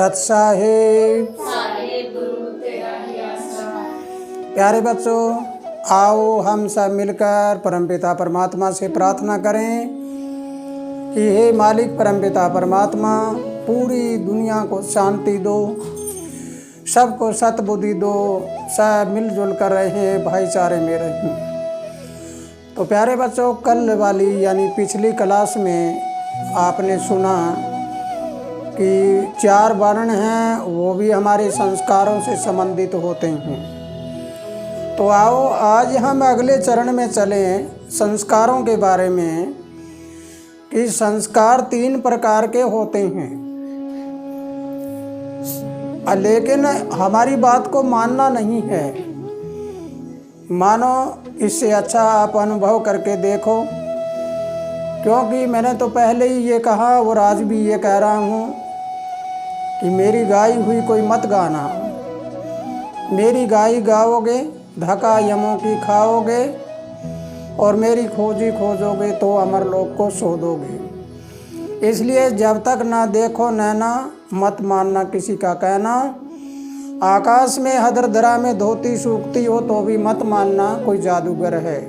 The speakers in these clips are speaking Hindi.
सत साहिब। प्यारे बच्चों, आओ हम सब मिलकर परमपिता परमात्मा से प्रार्थना करें कि हे मालिक परमपिता परमात्मा, पूरी दुनिया को शांति दो, सबको सतबुद्धि दो, सब मिलजुल कर रहे, भाईचारे में रहें। तो प्यारे बच्चों, कल वाली यानी पिछली क्लास में आपने सुना कि 4 वर्ण हैं, वो भी हमारे संस्कारों से संबंधित होते हैं। तो आओ आज हम अगले चरण में चलें संस्कारों के बारे में कि संस्कार 3 प्रकार के होते हैं। लेकिन हमारी बात को मानना नहीं है, मानो इससे अच्छा आप अनुभव करके देखो, क्योंकि मैंने तो पहले ही ये कहा और आज भी ये कह रहा हूँ कि मेरी गाई हुई कोई मत गाना। मेरी गाई गाओगे, धक्का यमों की खाओगे, और मेरी खोजी खोजोगे तो अमर लोक को शोधोगे। इसलिए जब तक ना देखो नैना, मत मानना किसी का कहना। आकाश में हदरदरा में धोती सूखती हो तो भी मत मानना कोई जादूगर है,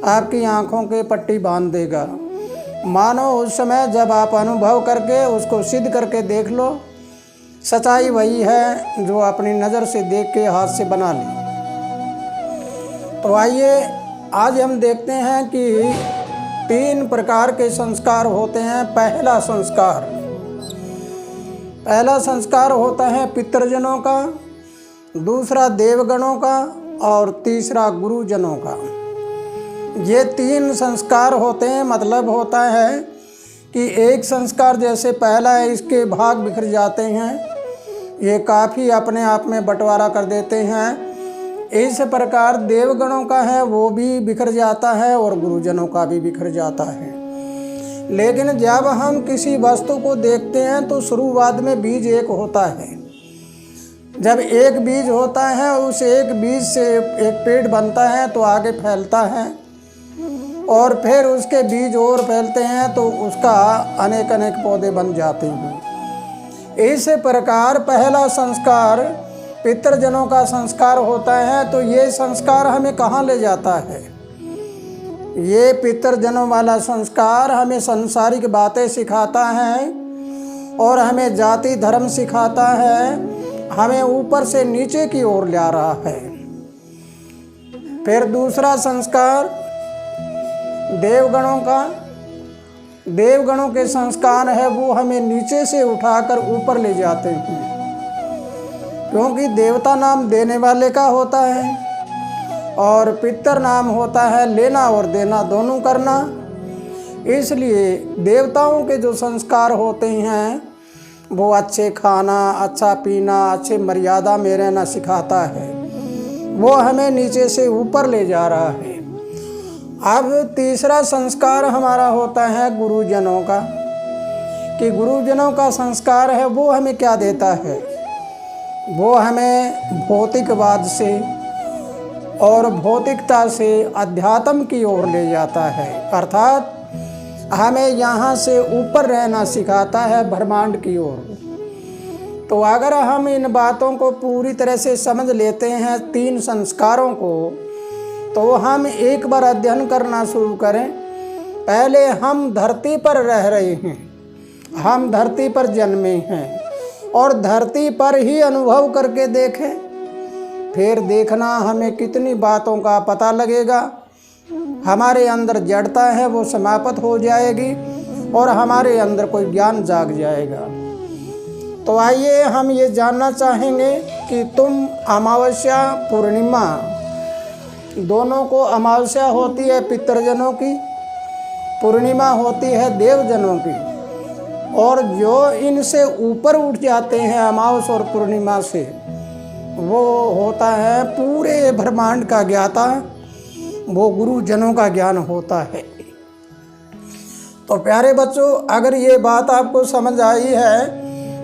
आपकी आंखों के पट्टी बांध देगा। मानो उस समय जब आप अनुभव करके उसको सिद्ध करके देख लो, सच्चाई वही है जो अपनी नज़र से देख के हाथ से बना ली। तो आइए आज हम देखते हैं कि 3 प्रकार के संस्कार होते हैं। पहला संस्कार होता है पितृजनों का, दूसरा देवगणों का और तीसरा गुरुजनों का। ये 3 संस्कार होते हैं। मतलब होता है कि एक संस्कार जैसे पहला है, इसके भाग बिखर जाते हैं, ये काफ़ी अपने आप में बंटवारा कर देते हैं। इस प्रकार देवगणों का है वो भी बिखर जाता है और गुरुजनों का भी बिखर जाता है। लेकिन जब हम किसी वस्तु को देखते हैं तो शुरुआत में बीज एक होता है। जब एक बीज होता है, उस एक बीज से एक पेड़ बनता है तो आगे फैलता है, और फिर उसके बीज और फैलते हैं तो उसका अनेक अनेक पौधे बन जाते हैं। इस प्रकार पहला संस्कार पितृजनों का संस्कार होता है। तो ये संस्कार हमें कहाँ ले जाता है? ये पितृजनों वाला संस्कार हमें सांसारिक बातें सिखाता है और हमें जाति धर्म सिखाता है, हमें ऊपर से नीचे की ओर ले आ रहा है। फिर दूसरा संस्कार देवगणों का। देवगणों के संस्कार है वो हमें नीचे से उठाकर ऊपर ले जाते हैं, क्योंकि देवता नाम देने वाले का होता है और पितर नाम होता है लेना और देना दोनों करना। इसलिए देवताओं के जो संस्कार होते हैं वो अच्छे खाना, अच्छा पीना, अच्छे मर्यादा में रहना सिखाता है, वो हमें नीचे से ऊपर ले जा रहा है। अब तीसरा संस्कार हमारा होता है गुरुजनों का, कि गुरुजनों का संस्कार है वो हमें क्या देता है? वो हमें भौतिकवाद से और भौतिकता से अध्यात्म की ओर ले जाता है, अर्थात हमें यहाँ से ऊपर रहना सिखाता है, ब्रह्मांड की ओर। तो अगर हम इन बातों को पूरी तरह से समझ लेते हैं 3 संस्कारों को, तो हम एक बार अध्ययन करना शुरू करें। पहले हम धरती पर रह रहे हैं, हम धरती पर जन्मे हैं और धरती पर ही अनुभव करके देखें, फिर देखना हमें कितनी बातों का पता लगेगा। हमारे अंदर जड़ता है वो समाप्त हो जाएगी और हमारे अंदर कोई ज्ञान जाग जाएगा। तो आइए हम ये जानना चाहेंगे कि तुम अमावस्या पूर्णिमा दोनों को, अमावस्या होती है पितृजनों की, पूर्णिमा होती है देवजनों की, और जो इनसे ऊपर उठ जाते हैं अमावस और पूर्णिमा से, वो होता है पूरे ब्रह्मांड का ज्ञाता, वो गुरुजनों का ज्ञान होता है। तो प्यारे बच्चों, अगर ये बात आपको समझ आई है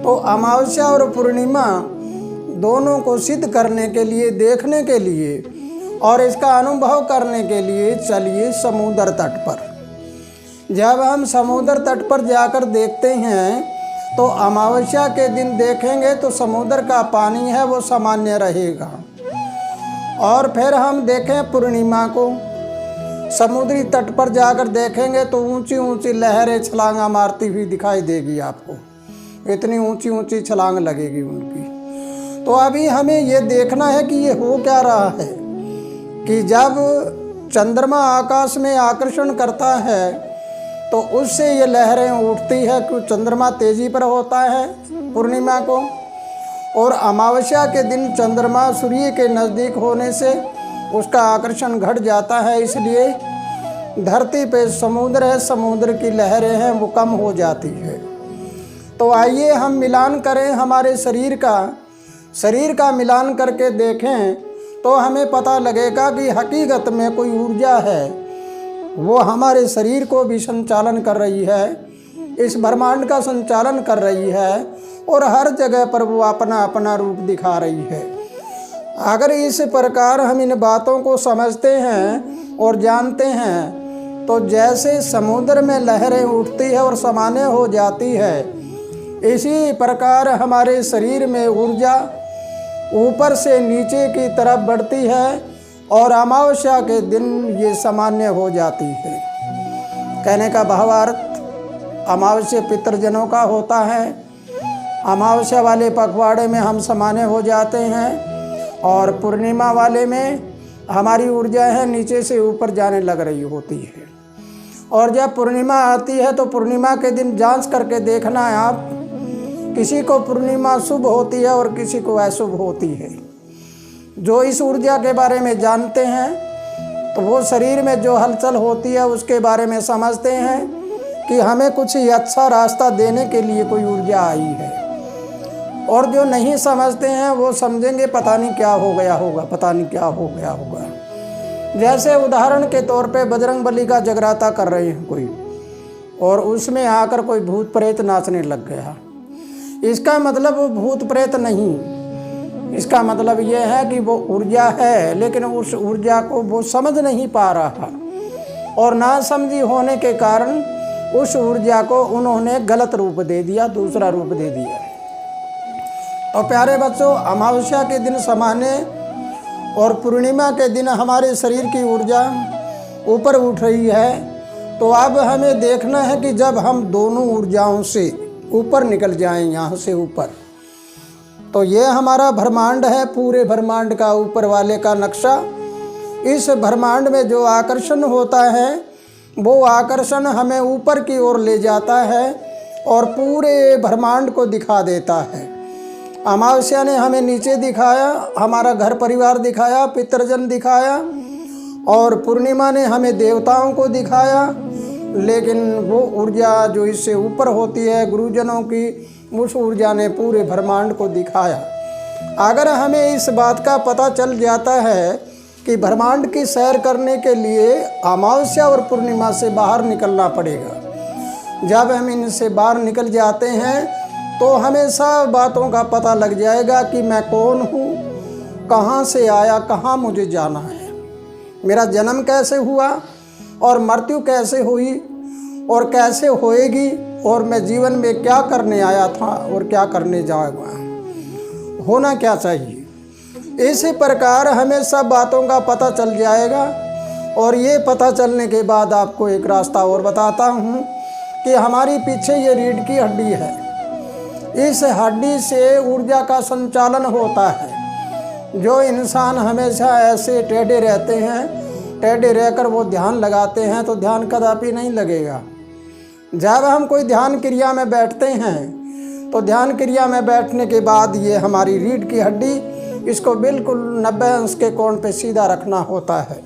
तो अमावस्या और पूर्णिमा दोनों को सिद्ध करने के लिए, देखने के लिए और इसका अनुभव करने के लिए चलिए समुद्र तट पर। जब हम समुद्र तट पर जाकर देखते हैं तो अमावस्या के दिन देखेंगे तो समुद्र का पानी है वो सामान्य रहेगा। और फिर हम देखें पूर्णिमा को, समुद्री तट पर जाकर देखेंगे तो ऊंची ऊंची लहरें छलांगा मारती हुई दिखाई देगी आपको, इतनी ऊंची ऊंची छलांग लगेगी उनकी। तो अभी हमें ये देखना है कि ये हो क्या रहा है कि जब चंद्रमा आकाश में आकर्षण करता है तो उससे ये लहरें उठती है कि चंद्रमा तेजी पर होता है पूर्णिमा को, और अमावस्या के दिन चंद्रमा सूर्य के नज़दीक होने से उसका आकर्षण घट जाता है, इसलिए धरती पे समुद्र है, समुद्र की लहरें हैं वो कम हो जाती है। तो आइए हम मिलान करें हमारे शरीर का मिलान करके देखें तो हमें पता लगेगा कि हकीकत में कोई ऊर्जा है वो हमारे शरीर को भी संचालन कर रही है, इस ब्रह्मांड का संचालन कर रही है और हर जगह पर वो अपना अपना रूप दिखा रही है। अगर इस प्रकार हम इन बातों को समझते हैं और जानते हैं तो जैसे समुद्र में लहरें उठती है और सामान्य हो जाती है, इसी प्रकार हमारे शरीर में ऊर्जा ऊपर से नीचे की तरफ बढ़ती है और अमावस्या के दिन ये सामान्य हो जाती है। कहने का भावार्थ, अमावस्या पितृजनों का होता है, अमावस्या वाले पखवाड़े में हम सामान्य हो जाते हैं और पूर्णिमा वाले में हमारी ऊर्जा है नीचे से ऊपर जाने लग रही होती है। और जब पूर्णिमा आती है तो पूर्णिमा के दिन जांच करके देखना है आप, किसी को पूर्णिमा शुभ होती है और किसी को अशुभ होती है। जो इस ऊर्जा के बारे में जानते हैं तो वो शरीर में जो हलचल होती है उसके बारे में समझते हैं कि हमें कुछ अच्छा रास्ता देने के लिए कोई ऊर्जा आई है, और जो नहीं समझते हैं वो समझेंगे पता नहीं क्या हो गया होगा, पता नहीं क्या हो गया होगा। जैसे उदाहरण के तौर पे बजरंगबली का जगराता कर रहे हैं कोई, और उसमें आकर कोई भूत प्रेत नाचने लग गया, इसका मतलब वो भूत प्रेत नहीं, इसका मतलब ये है कि वो ऊर्जा है लेकिन उस ऊर्जा को वो समझ नहीं पा रहा, और ना समझी होने के कारण उस ऊर्जा को उन्होंने गलत रूप दे दिया, दूसरा रूप दे दिया। और प्यारे बच्चों, अमावस्या के दिन सामान्य और पूर्णिमा के दिन हमारे शरीर की ऊर्जा ऊपर उठ रही है। तो अब हमें देखना है कि जब हम दोनों ऊर्जाओं से ऊपर निकल जाएं, यहाँ से ऊपर, तो ये हमारा ब्रह्मांड है, पूरे ब्रह्मांड का ऊपर वाले का नक्शा। इस ब्रह्मांड में जो आकर्षण होता है वो आकर्षण हमें ऊपर की ओर ले जाता है और पूरे ब्रह्मांड को दिखा देता है। अमावस्या ने हमें नीचे दिखाया, हमारा घर परिवार दिखाया, पितृजन दिखाया, और पूर्णिमा ने हमें देवताओं को दिखाया। लेकिन वो ऊर्जा जो इससे ऊपर होती है गुरुजनों की, उस ऊर्जा ने पूरे ब्रह्मांड को दिखाया। अगर हमें इस बात का पता चल जाता है कि ब्रह्मांड की सैर करने के लिए अमावस्या और पूर्णिमा से बाहर निकलना पड़ेगा, जब हम इनसे बाहर निकल जाते हैं तो हमें सब बातों का पता लग जाएगा कि मैं कौन हूँ, कहाँ से आया, कहाँ मुझे जाना है, मेरा जन्म कैसे हुआ और मृत्यु कैसे हुई और कैसे होएगी, और मैं जीवन में क्या करने आया था और क्या करने जाऊँगा, होना क्या चाहिए। इसी प्रकार हमें सब बातों का पता चल जाएगा। और ये पता चलने के बाद आपको एक रास्ता और बताता हूँ कि हमारी पीछे ये रीढ़ की हड्डी है, इस हड्डी से ऊर्जा का संचालन होता है। जो इंसान हमेशा ऐसे टेढ़े रहते हैं, टेढ़े रहकर वो ध्यान लगाते हैं तो ध्यान कदापि नहीं लगेगा। जब हम कोई ध्यान क्रिया में बैठते हैं तो ध्यान क्रिया में बैठने के बाद ये हमारी रीढ़ की हड्डी, इसको बिल्कुल 90 अंश के कोण पे सीधा रखना होता है।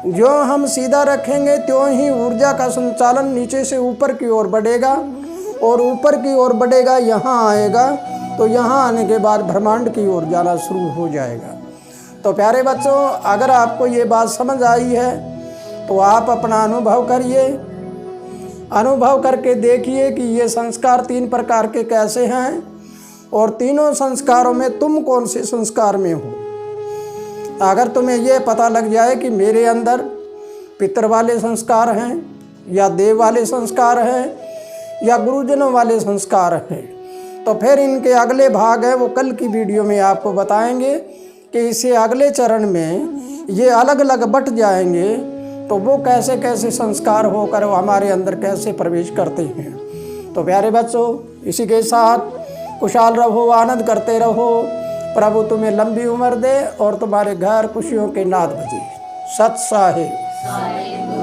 जो हम सीधा रखेंगे त्यों ही ऊर्जा का संचालन नीचे से ऊपर की ओर बढ़ेगा, और ऊपर की ओर बढ़ेगा, यहाँ आएगा, तो यहाँ आने के बाद ब्रह्मांड की ओर जाना शुरू हो जाएगा। तो प्यारे बच्चों, अगर आपको ये बात समझ आई है तो आप अपना अनुभव करिए, अनुभव करके देखिए कि ये संस्कार 3 प्रकार के कैसे हैं, और तीनों संस्कारों में तुम कौन से संस्कार में हो। अगर तुम्हें ये पता लग जाए कि मेरे अंदर पितृ वाले संस्कार हैं या देव वाले संस्कार हैं या गुरुजनों वाले संस्कार हैं। तो फिर इनके अगले भाग है वो कल की वीडियो में आपको बताएंगे कि इसे अगले चरण में ये अलग अलग बट जाएंगे तो वो कैसे कैसे संस्कार होकर वो हमारे अंदर कैसे प्रवेश करते हैं। तो प्यारे बच्चों, इसी के साथ खुशहाल रहो, आनंद करते रहो, प्रभु तुम्हें लंबी उम्र दे और तुम्हारे घर खुशियों के नाद बजे। सत साहिब।